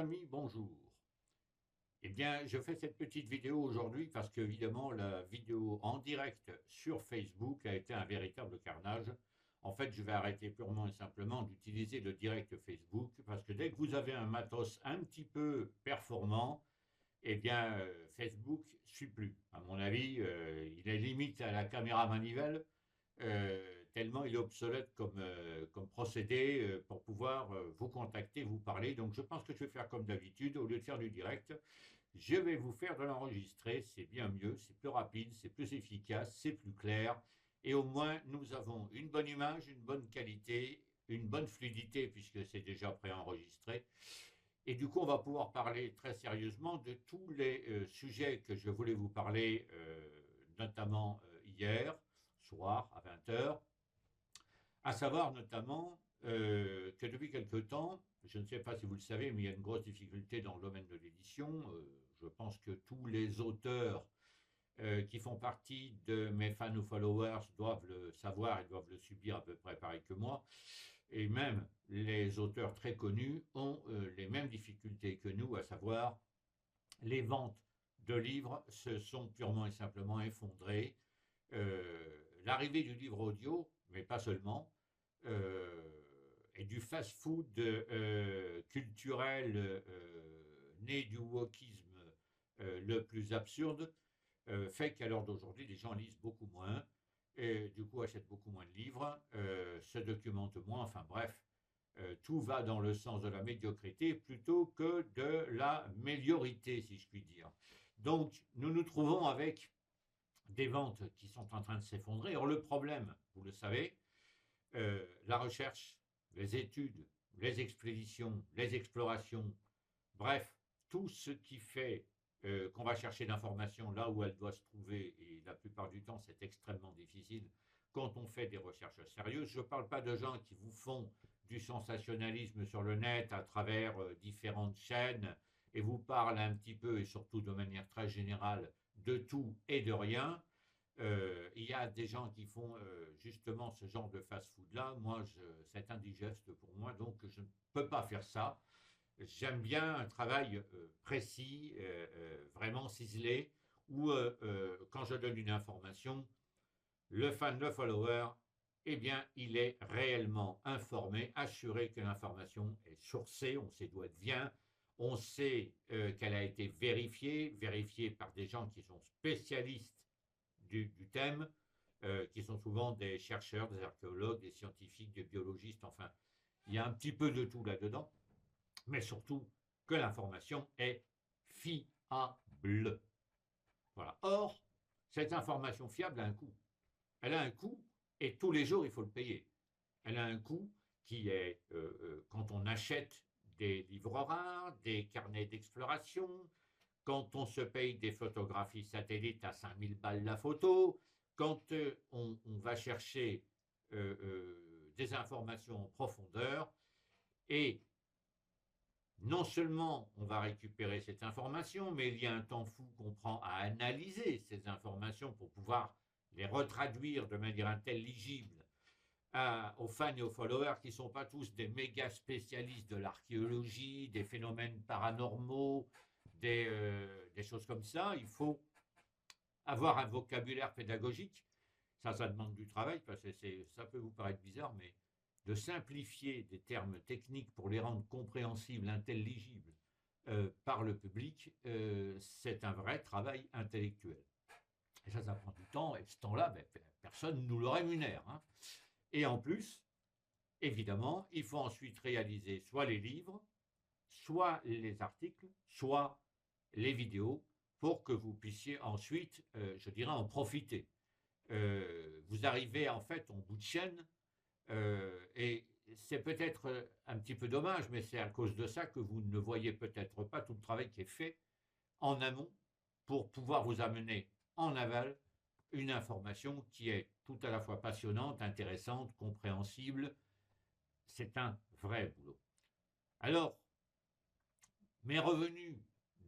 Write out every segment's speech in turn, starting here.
amis, bonjour. Eh bien, je fais cette petite vidéo aujourd'hui parce que, évidemment, la vidéo en direct sur Facebook a été un véritable carnage. En fait, je vais arrêter purement et simplement d'utiliser le direct Facebook parce que dès que vous avez un matos un petit peu performant, eh bien, Facebook ne suit plus. À mon avis, il est limite à la caméra manivelle, tellement il est obsolète comme procédé pour pouvoir vous contacter, vous parler. Donc, je pense que je vais faire comme d'habitude, au lieu de faire du direct, je vais vous faire de l'enregistrer, c'est bien mieux, c'est plus rapide, c'est plus efficace, c'est plus clair. Et au moins, nous avons une bonne image, une bonne qualité, une bonne fluidité, puisque c'est déjà préenregistré. Et du coup, on va pouvoir parler très sérieusement de tous les sujets que je voulais vous parler, notamment hier soir à 20 heures, à savoir notamment que depuis quelque temps, je ne sais pas si vous le savez, mais il y a une grosse difficulté dans le domaine de l'édition. Je pense que tous les auteurs qui font partie de mes fans ou followers doivent le savoir et doivent le subir à peu près pareil que moi. Et même les auteurs très connus ont les mêmes difficultés que nous, à savoir les ventes de livres se sont purement et simplement effondrées. L'arrivée du livre audio, mais pas seulement, et du fast-food culturel né du wokisme le plus absurde, fait qu'à l'heure d'aujourd'hui, les gens lisent beaucoup moins, et du coup achètent beaucoup moins de livres, se documentent moins, enfin bref, tout va dans le sens de la médiocrité plutôt que de la méliorité, si je puis dire. Donc, nous nous trouvons avec des ventes qui sont en train de s'effondrer. Or, le problème, vous le savez, la recherche, les études, les expéditions, les explorations, bref, tout ce qui fait qu'on va chercher l'information là où elle doit se trouver, et la plupart du temps, c'est extrêmement difficile quand on fait des recherches sérieuses. Je ne parle pas de gens qui vous font du sensationnalisme sur le net à travers différentes chaînes et vous parlent un petit peu et surtout de manière très générale de tout et de rien. Il y a des gens qui font justement ce genre de fast-food-là. Moi, c'est indigeste pour moi, donc je ne peux pas faire ça. J'aime bien un travail précis, vraiment ciselé, où quand je donne une information, le fan, le follower, eh bien, il est réellement informé, assuré que l'information est sourcée, on sait d'où elle vient, on sait qu'elle a été vérifiée par des gens qui sont spécialistes du thème, qui sont souvent des chercheurs, des archéologues, des scientifiques, des biologistes, enfin, il y a un petit peu de tout là-dedans, mais surtout que l'information est fiable. Voilà. Or, cette information fiable a un coût. Elle a un coût et tous les jours, il faut le payer. Elle a un coût qui est, quand on achète des livres rares, des carnets d'exploration, quand on se paye des photographies satellites à 5000 balles la photo, quand on va chercher des informations en profondeur, et non seulement on va récupérer cette information, mais il y a un temps fou qu'on prend à analyser ces informations pour pouvoir les retraduire de manière intelligible aux fans et aux followers qui ne sont pas tous des méga spécialistes de l'archéologie, des phénomènes paranormaux, des choses comme ça. Il faut avoir un vocabulaire pédagogique. Ça demande du travail, parce que ça peut vous paraître bizarre, mais de simplifier des termes techniques pour les rendre compréhensibles, intelligibles par le public, c'est un vrai travail intellectuel. Et ça prend du temps, et ce temps-là, ben, personne ne nous le rémunère. Hein. Et en plus, évidemment, il faut ensuite réaliser soit les livres, soit les articles, soit les vidéos, pour que vous puissiez ensuite, je dirais, en profiter. Vous arrivez en fait en bout de chaîne, et c'est peut-être un petit peu dommage, mais c'est à cause de ça que vous ne voyez peut-être pas tout le travail qui est fait en amont pour pouvoir vous amener en aval une information qui est tout à la fois passionnante, intéressante, compréhensible. C'est un vrai boulot. Alors, mes revenus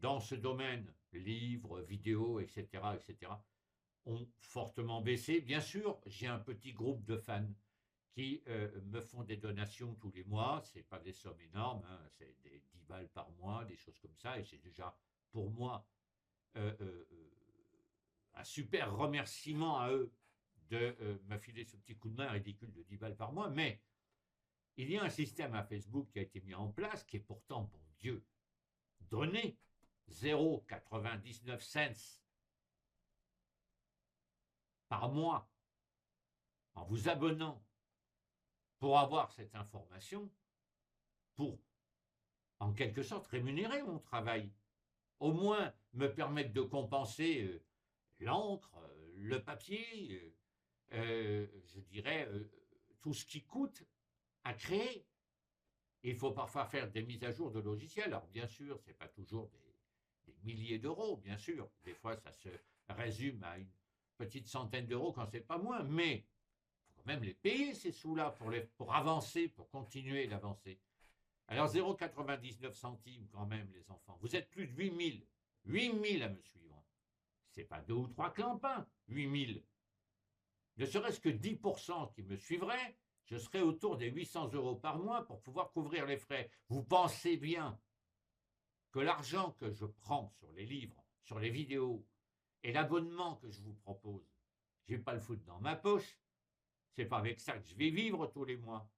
dans ce domaine, livres, vidéos, etc., ont fortement baissé. Bien sûr, j'ai un petit groupe de fans qui me font des donations tous les mois. Ce n'est pas des sommes énormes, hein, c'est des 10 balles par mois, des choses comme ça, et c'est déjà pour moi euh, euh, euh, un super remerciement à eux de me filer ce petit coup de main ridicule de 10 balles par mois. Mais il y a un système à Facebook qui a été mis en place, qui est pourtant, bon Dieu, donné 0,99 cents par mois en vous abonnant pour avoir cette information, pour en quelque sorte rémunérer mon travail, au moins me permettre de compenser l'encre, le papier, je dirais tout ce qui coûte à créer. Il faut parfois faire des mises à jour de logiciels. Alors bien sûr, ce n'est pas toujours des milliers d'euros, bien sûr. Des fois, ça se résume à une petite centaine d'euros quand c'est pas moins, mais il faut quand même les payer ces sous-là pour avancer, pour continuer d'avancer. Alors 0,99 centimes quand même, les enfants. Vous êtes plus de 8000. 8000 à me suivre. C'est pas 2 ou 3 clampins, 8000. Ne serait-ce que 10% qui me suivraient, je serais autour des 800 euros par mois pour pouvoir couvrir les frais. Vous pensez bien que l'argent que je prends sur les livres, sur les vidéos et l'abonnement que je vous propose, je ne vais pas le foutre dans ma poche. C'est pas avec ça que je vais vivre tous les mois.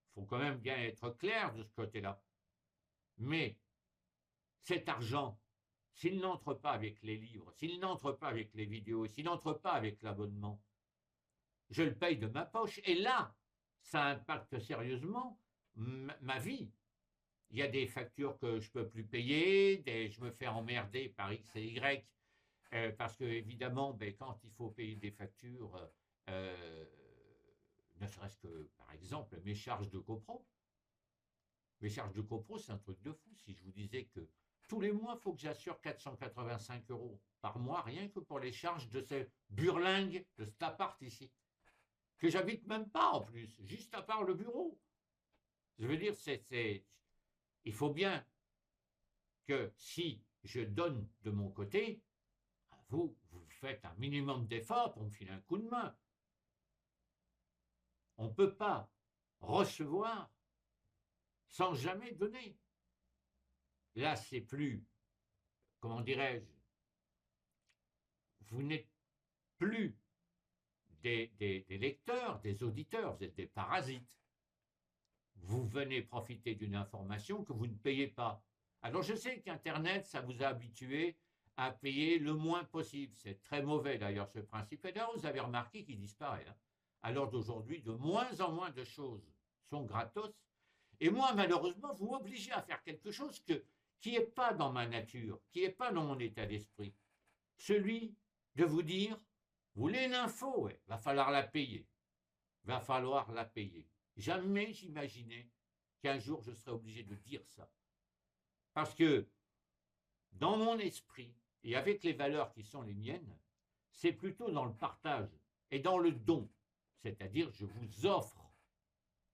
Il faut quand même bien être clair de ce côté-là. Mais cet argent, s'il n'entre pas avec les livres, s'il n'entre pas avec les vidéos, s'il n'entre pas avec l'abonnement, je le paye de ma poche. Et là, ça impacte sérieusement ma vie. Il y a des factures que je ne peux plus payer, je me fais emmerder par X et Y, parce que évidemment, ben, quand il faut payer des factures, euh, ne serait-ce que, par exemple, mes charges de copro. Mes charges de copro, c'est un truc de fou. Si je vous disais que tous les mois, il faut que j'assure 485 euros par mois, rien que pour les charges de ce burlingue, de cet appart ici, que j'habite même pas en plus, juste à part le bureau. Je veux dire, il faut bien que si je donne de mon côté, vous faites un minimum d'efforts pour me filer un coup de main. On ne peut pas recevoir sans jamais donner. Là, c'est plus, comment dirais-je, vous n'êtes plus des lecteurs, des auditeurs, vous êtes des parasites. Vous venez profiter d'une information que vous ne payez pas. Alors je sais qu'Internet, ça vous a habitué à payer le moins possible. C'est très mauvais d'ailleurs ce principe. Et d'ailleurs, vous avez remarqué qu'il disparaît. Hein. À l'heure d'aujourd'hui, de moins en moins de choses sont gratos. Et moi, malheureusement, vous m'obligez à faire quelque chose qui n'est pas dans ma nature, qui n'est pas dans mon état d'esprit. Celui de vous dire, vous voulez une info, ouais, va falloir la payer. Va falloir la payer. Jamais j'imaginais qu'un jour je serais obligé de dire ça. Parce que dans mon esprit, et avec les valeurs qui sont les miennes, c'est plutôt dans le partage et dans le don. C'est-à-dire, je vous offre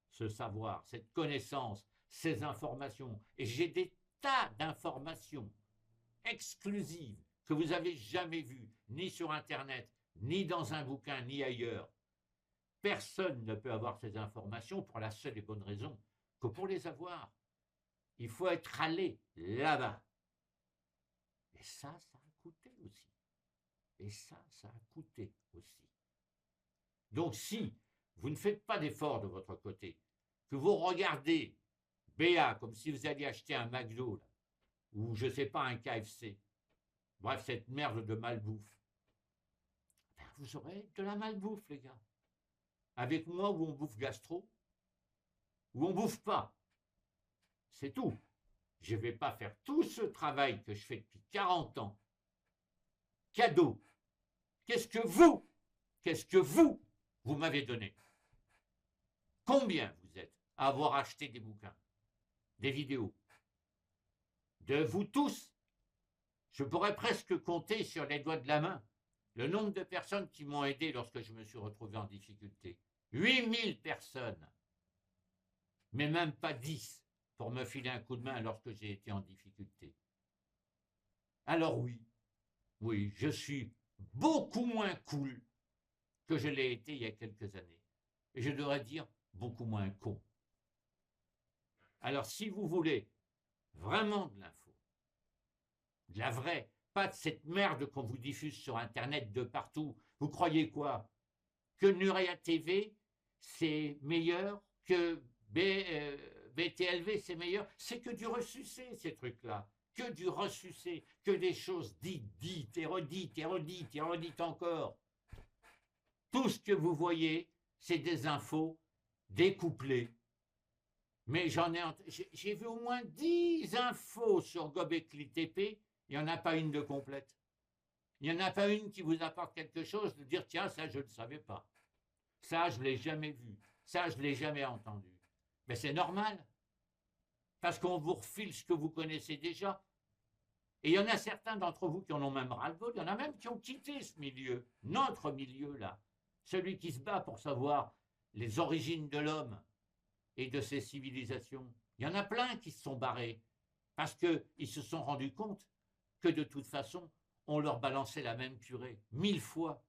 ce savoir, cette connaissance, ces informations. Et j'ai des tas d'informations exclusives que vous n'avez jamais vues, ni sur Internet, ni dans un bouquin, ni ailleurs. Personne ne peut avoir ces informations pour la seule et bonne raison que pour les avoir, il faut être allé là-bas. Et ça a coûté aussi. Et ça a coûté aussi. Donc si vous ne faites pas d'effort de votre côté, que vous regardez BA comme si vous alliez acheter un McDo, là, ou je ne sais pas, un KFC, bref, cette merde de malbouffe, ben vous aurez de la malbouffe, les gars. Avec moi, où on bouffe gastro, où on bouffe pas. C'est tout. Je ne vais pas faire tout ce travail que je fais depuis 40 ans. Cadeau. Qu'est-ce que vous m'avez donné? Combien vous êtes à avoir acheté des bouquins, des vidéos? De vous tous, je pourrais presque compter sur les doigts de la main le nombre de personnes qui m'ont aidé lorsque je me suis retrouvé en difficulté. 8000 personnes, mais même pas 10 pour me filer un coup de main lorsque j'ai été en difficulté. Alors oui, je suis beaucoup moins cool que je l'ai été il y a quelques années. et je devrais dire beaucoup moins con. Alors si vous voulez vraiment de l'info, de la vraie, pas de cette merde qu'on vous diffuse sur Internet de partout, vous croyez quoi? Que Nuria TV, c'est meilleur, que BTLV, c'est meilleur? C'est que du ressucé, ces trucs-là. Que du ressucé, que des choses dites et redites et redites et redites encore. Tout ce que vous voyez, c'est des infos découplées. Mais j'ai vu au moins 10 infos sur Gobekli Tepe, il n'y en a pas une de complète. Il n'y en a pas une qui vous apporte quelque chose, de dire tiens, ça je ne le savais pas. Ça je ne l'ai jamais vu. Ça je ne l'ai jamais entendu. Mais c'est normal, parce qu'on vous refile ce que vous connaissez déjà. Et il y en a certains d'entre vous qui en ont même ras-le-bol, il y en a même qui ont quitté ce milieu, notre milieu là, celui qui se bat pour savoir les origines de l'homme et de ses civilisations. Il y en a plein qui se sont barrés, parce qu'ils se sont rendus compte que de toute façon, on leur balançait la même purée, 1000 fois.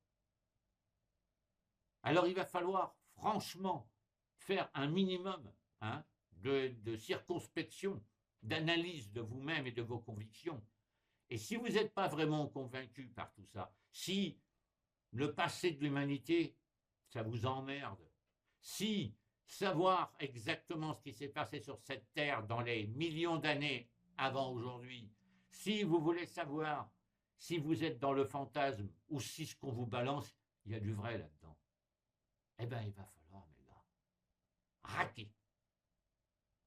Alors il va falloir franchement faire un minimum de circonspection, d'analyse de vous-même et de vos convictions. Et si vous n'êtes pas vraiment convaincu par tout ça, si le passé de l'humanité, ça vous emmerde, si savoir exactement ce qui s'est passé sur cette terre dans les millions d'années avant aujourd'hui, si vous voulez savoir si vous êtes dans le fantasme ou si ce qu'on vous balance, il y a du vrai là-dedans, eh bien il va falloir, mes gars, raquer.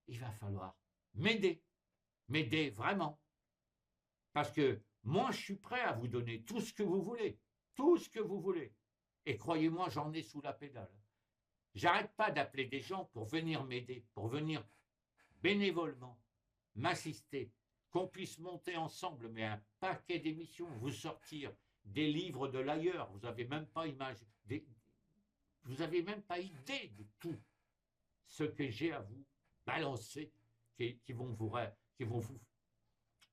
Il va falloir m'aider vraiment. Parce que moi, je suis prêt à vous donner tout ce que vous voulez, tout ce que vous voulez. Et croyez-moi, j'en ai sous la pédale. J'arrête pas d'appeler des gens pour venir m'aider, pour venir bénévolement m'assister, qu'on puisse monter ensemble, mais un paquet d'émissions, vous sortir des livres de l'ailleurs. Vous n'avez même pas vous n'avez même pas idée de tout ce que j'ai à vous balancer, qui vont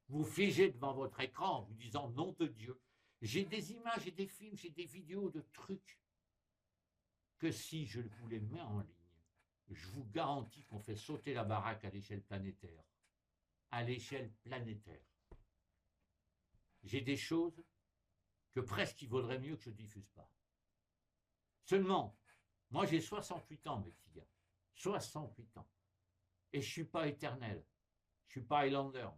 vous figer devant votre écran en vous disant nom de Dieu. J'ai des images et des films, j'ai des vidéos de trucs que si je vous les mets en ligne, je vous garantis qu'on fait sauter la baraque à l'échelle planétaire. À l'échelle planétaire. J'ai des choses que presque il vaudrait mieux que je ne diffuse pas. Seulement, moi j'ai 68 ans, mes petits gars. 68 ans. Et je ne suis pas éternel. Je ne suis pas Highlander.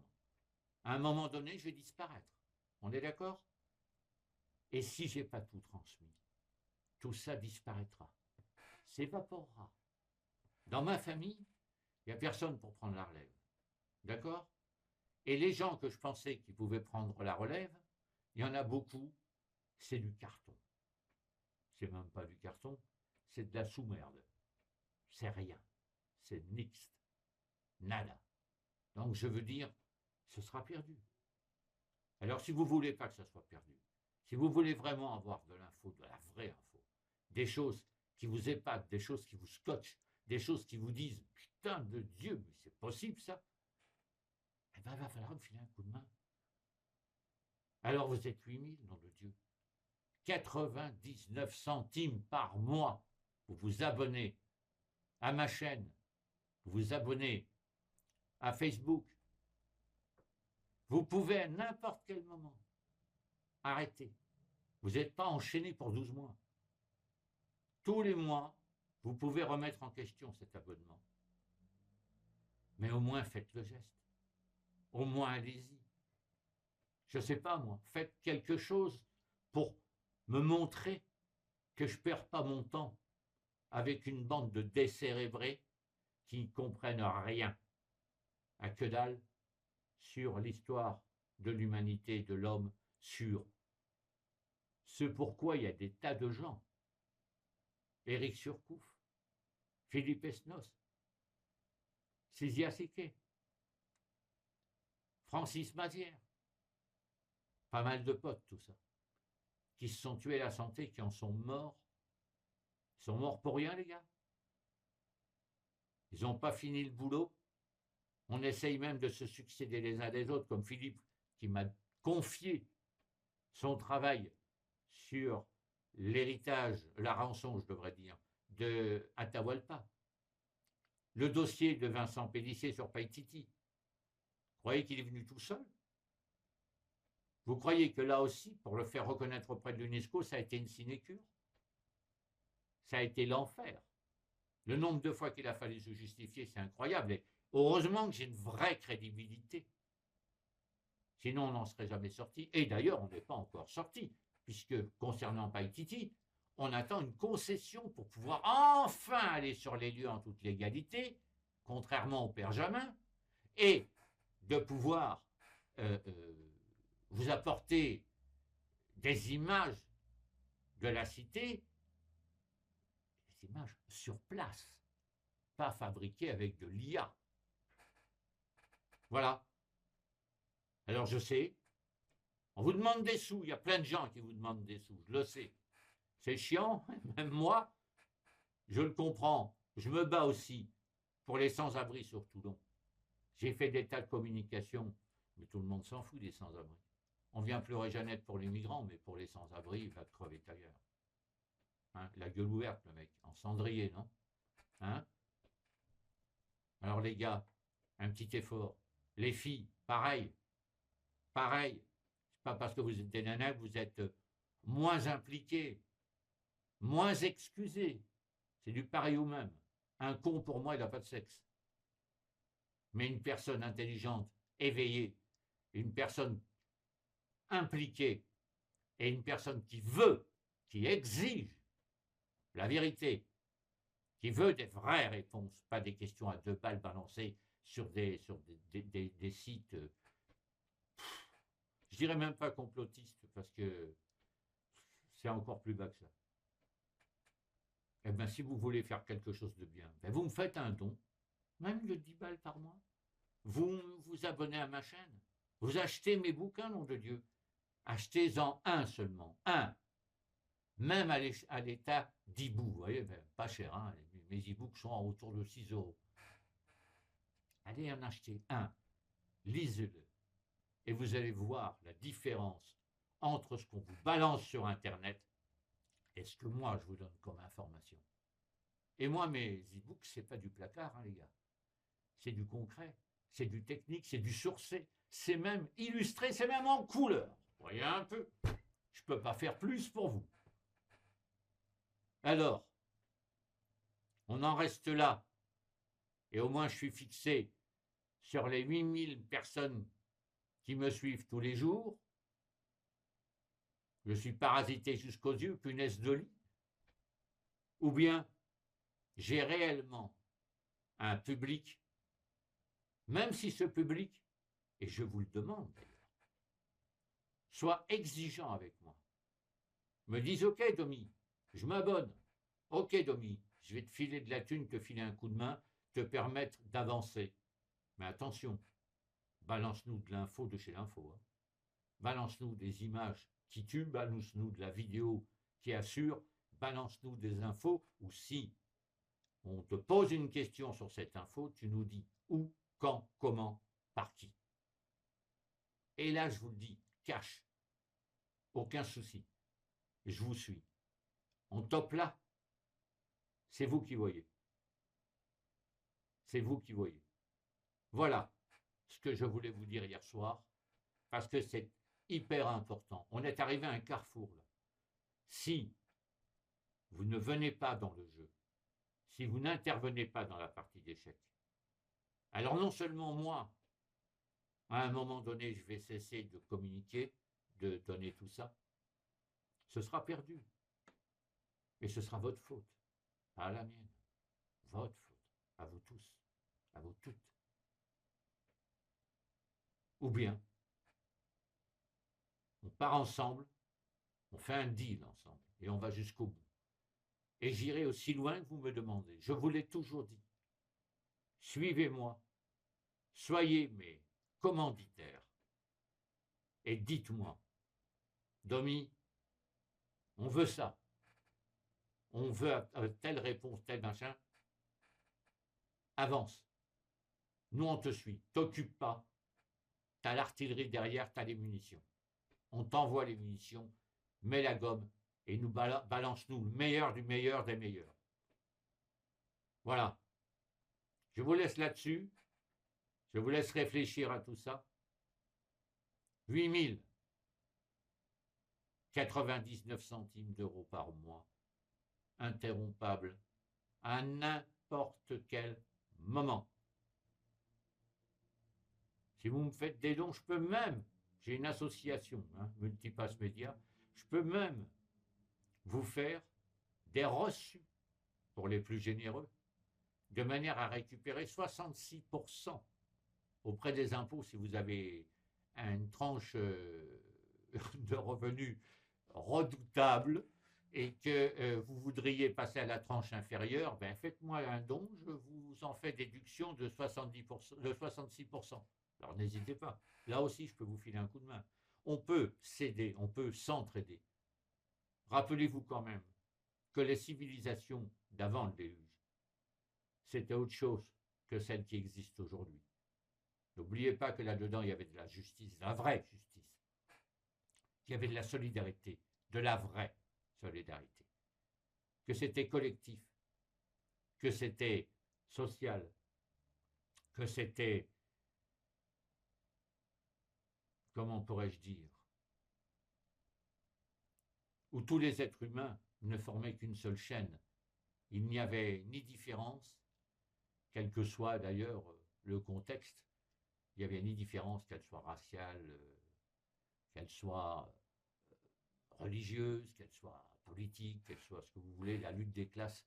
À un moment donné, je vais disparaître. On est d'accord? Et si je n'ai pas tout transmis, tout ça disparaîtra. S'évaporera. Dans ma famille, il n'y a personne pour prendre la relève. D'accord? Et les gens que je pensais qui pouvaient prendre la relève, il y en a beaucoup, c'est du carton. C'est même pas du carton, c'est de la sous-merde. C'est rien. C'est nix. Nada. Donc je veux dire, ce sera perdu. Alors si vous ne voulez pas que ça soit perdu, si vous voulez vraiment avoir de l'info, de la vraie info, des choses qui vous épatent, des choses qui vous scotchent, des choses qui vous disent « Putain de Dieu, mais c'est possible ça !» Eh bien, il va falloir me filer un coup de main. Alors vous êtes 8000, nom de Dieu. 99 centimes par mois. Vous vous abonnez à ma chaîne. Vous vous abonnez à Facebook. Vous pouvez à n'importe quel moment arrêter. Vous n'êtes pas enchaîné pour 12 mois. Tous les mois, vous pouvez remettre en question cet abonnement. Mais au moins faites le geste. Au moins allez-y. Je ne sais pas moi, faites quelque chose pour me montrer que je ne perds pas mon temps avec une bande de décérébrés qui ne comprennent rien, à que dalle, sur l'histoire de l'humanité, de l'homme, sur ce pourquoi il y a des tas de gens. Éric Surcouf, Philippe Esnos, Sizia Siké, Francis Mazière, pas mal de potes, tout ça, qui se sont tués la santé, qui en sont morts. Ils sont morts pour rien, les gars. Ils n'ont pas fini le boulot. On essaye même de se succéder les uns des autres, comme Philippe, qui m'a confié son travail sur l'héritage, la rançon, je devrais dire, de Atahualpa, le dossier de Vincent Pélissier sur Païtiti. Vous croyez qu'il est venu tout seul? Vous croyez que là aussi, pour le faire reconnaître auprès de l'UNESCO, ça a été une sinécure? Ça a été l'enfer. Le nombre de fois qu'il a fallu se justifier, c'est incroyable. Et heureusement que j'ai une vraie crédibilité. Sinon, on n'en serait jamais sorti. Et d'ailleurs, on n'est pas encore sorti, puisque concernant Païtiti, on attend une concession pour pouvoir enfin aller sur les lieux en toute légalité, contrairement au père Jamin, et de pouvoir vous apporter des images de la cité, des images sur place, pas fabriquées avec de l'IA. Voilà. Alors je sais, on vous demande des sous, il y a plein de gens qui vous demandent des sous, je le sais. C'est chiant, même moi, je le comprends. Je me bats aussi pour les sans-abri sur Toulon. J'ai fait des tas de communications, mais tout le monde s'en fout des sans-abri. On vient pleurer Jeannette pour les migrants, mais pour les sans-abri, il va crever ailleurs. Hein, la gueule ouverte, le mec, en cendrier, non? Hein? Alors les gars, un petit effort. Les filles, pareil. Pareil. C'est pas parce que vous êtes des nanas que vous êtes moins impliqués, moins excusés. C'est du pareil au même. Un con, pour moi, il n'a pas de sexe. Mais une personne intelligente, éveillée, une personne impliquée, et une personne qui veut, qui exige la vérité, qui veut des vraies réponses, pas des questions à 2 balles balancées sur des sites, je dirais même pas complotistes, parce que c'est encore plus bas que ça. Eh bien, si vous voulez faire quelque chose de bien, ben vous me faites un don, même de 10 balles par mois. Vous vous abonnez à ma chaîne. Vous achetez mes bouquins, nom de Dieu. Achetez-en un seulement, un. Même à l'état d'e-book, vous voyez, ben, pas cher, hein, mes e-books sont autour de 6 euros. Allez en acheter un, lisez-le, et vous allez voir la différence entre ce qu'on vous balance sur Internet et ce que moi je vous donne comme information. Et moi, mes e-books, c'est pas du placard, hein, les gars. C'est du concret, c'est du technique, c'est du sourcé, c'est même illustré, c'est même en couleur. Vous voyez un peu? Je ne peux pas faire plus pour vous. Alors, on en reste là. Et au moins, je suis fixé sur les 8000 personnes qui me suivent tous les jours. Je suis parasité jusqu'aux yeux, punaise de lit. Ou bien, j'ai réellement un public, même si ce public, et je vous le demande d'ailleurs, soit exigeant avec moi. Me disent, ok Domi, je m'abonne. Ok Domi, je vais te filer de la thune, te filer un coup de main, te permettre d'avancer. Mais attention, balance-nous de l'info de chez l'info. Hein. Balance-nous des images qui tuent, balance-nous de la vidéo qui assure, balance-nous des infos, ou si on te pose une question sur cette info, tu nous dis où, quand, comment, par qui. Et là, je vous le dis, cash, aucun souci, je vous suis. On top là, c'est vous qui voyez. C'est vous qui voyez. Voilà ce que je voulais vous dire hier soir, parce que c'est hyper important. On est arrivé à un carrefour là. Si vous ne venez pas dans le jeu, si vous n'intervenez pas dans la partie d'échecs, alors non seulement moi, à un moment donné, je vais cesser de communiquer, de donner tout ça, ce sera perdu. Et ce sera votre faute, pas la mienne. Votre faute, à vous tous, à vous toutes. Ou bien, on part ensemble, on fait un deal ensemble, et on va jusqu'au bout. Et j'irai aussi loin que vous me demandez. Je vous l'ai toujours dit. Suivez-moi, soyez mes commanditaires, et dites-moi, Domi, on veut ça, on veut telle réponse, tel machin, avance. Nous, on te suit, t'occupe pas, t'as l'artillerie derrière, t'as les munitions. On t'envoie les munitions, mets la gomme, et nous balance-nous le meilleur du meilleur des meilleurs. Voilà. Je vous laisse là-dessus. Je vous laisse réfléchir à tout ça. 8 099 centimes d'euros par mois, interrompable à n'importe quel moment. Si vous me faites des dons, je peux même, j'ai une association, Multipass Média, je peux même vous faire des reçus pour les plus généreux, de manière à récupérer 66% auprès des impôts si vous avez une tranche de revenus redoutable et que vous voudriez passer à la tranche inférieure, ben faites-moi un don, je vous en fais déduction de 70%, de 66%. Alors n'hésitez pas. Là aussi, je peux vous filer un coup de main. On peut s'aider, on peut s'entraider. Rappelez-vous quand même que les civilisations d'avant le déluge, c'était autre chose que celles qui existent aujourd'hui. N'oubliez pas que là-dedans, il y avait de la justice, de la vraie justice. Il y avait de la solidarité, de la vraie solidarité. Que c'était collectif, que c'était social, que c'était, comment pourrais-je dire, où tous les êtres humains ne formaient qu'une seule chaîne. Il n'y avait ni différence, quel que soit d'ailleurs le contexte, il n'y avait ni différence, qu'elle soit raciale, qu'elle soit religieuse, qu'elle soit politique, qu'elle soit ce que vous voulez. La lutte des classes,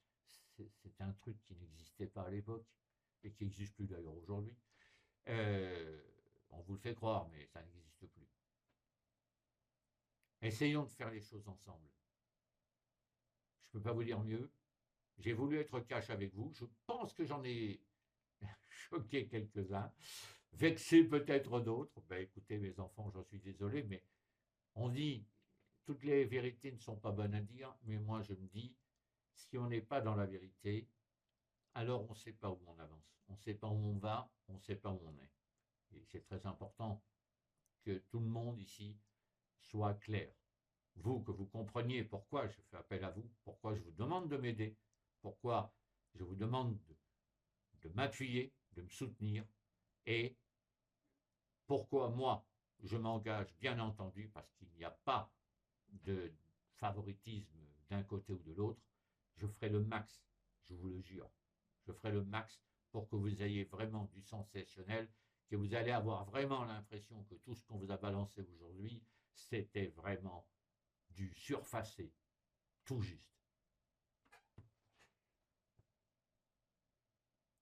c'est un truc qui n'existait pas à l'époque et qui n'existe plus d'ailleurs aujourd'hui. On vous le fait croire, mais ça n'existe plus. Essayons de faire les choses ensemble. Je ne peux pas vous dire mieux. J'ai voulu être cash avec vous. Je pense que j'en ai choqué quelques-uns, vexé peut-être d'autres. Ben, écoutez, mes enfants, j'en suis désolé, mais on dit, toutes les vérités ne sont pas bonnes à dire, mais moi je me dis, si on n'est pas dans la vérité, alors on ne sait pas où on avance. On ne sait pas où on va, on ne sait pas où on est. Et c'est très important que tout le monde ici soit clair. Vous, que vous compreniez pourquoi je fais appel à vous, pourquoi je vous demande de m'aider, pourquoi je vous demande de m'appuyer, de me soutenir, et pourquoi moi, je m'engage, bien entendu, parce qu'il n'y a pas de favoritisme d'un côté ou de l'autre, je ferai le max, je vous le jure. Je ferai le max pour que vous ayez vraiment du sensationnel, que vous allez avoir vraiment l'impression que tout ce qu'on vous a balancé aujourd'hui, c'était vraiment du surfacé, tout juste.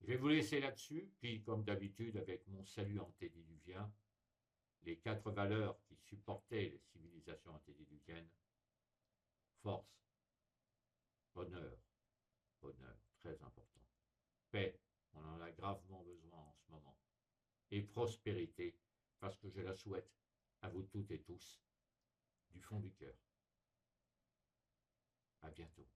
Je vais vous laisser là-dessus, puis comme d'habitude avec mon salut antédiluvien, les 4 valeurs qui supportaient les civilisations antédiluviennes, force, bonheur, bonheur, très important. Paix, on en a gravement besoin en ce moment. Et prospérité, parce que je la souhaite à vous toutes et tous, du fond du cœur. À bientôt.